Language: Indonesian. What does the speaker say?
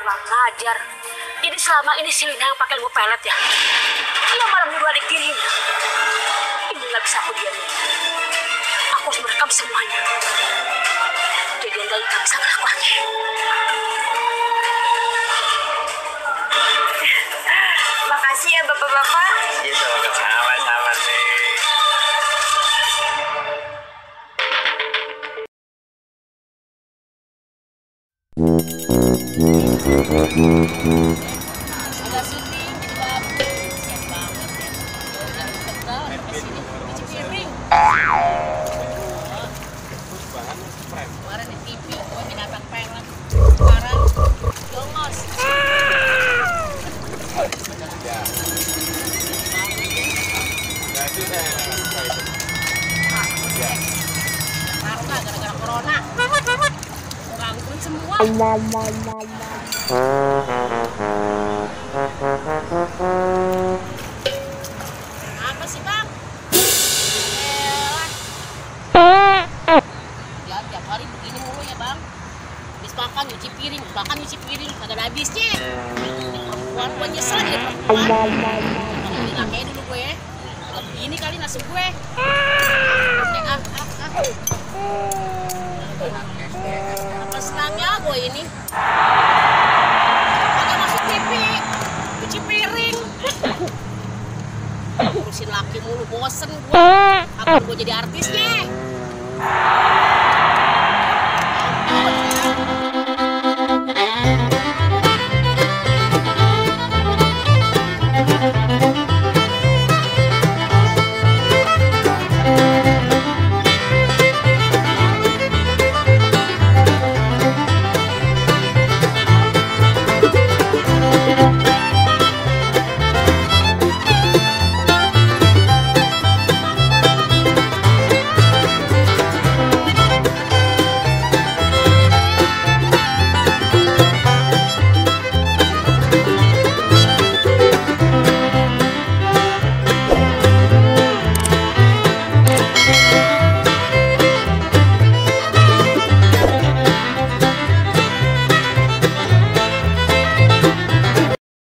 Kurang ngajar. Jadi selama ini si Lina yang pakai ilmu pelet ya. Dia malah menyuruh adik tirinya. Ini nggak bisa aku diamin. Aku harus merekam semuanya. Jadi yang gak bisa melakukannya. Makasih ya bapak-bapak. Iya sama-sama nih. Agak syuting, jadi babi. Siap banget ya. Udah tegal, sampai sini cuci piring. Kemarin di TV, gue binatang pelet. Sekarang, jongos. Parah gara-gara corona. Gangguin semua. Apa sih bang? Ya tiap hari begini mulu ya bang. Habis makan nyuci piring, kagak ada habisnya. Perempuan gue nyesel jadi perempuan. Kalau ini gak kayak dulu gue ya. Kalau begini kali nasib gue. Apa senangnya gue ini? Kagak masuk TV, cuci piring. Ngurusin laki mulu, bosen gue. Apa gue jadi artisnya?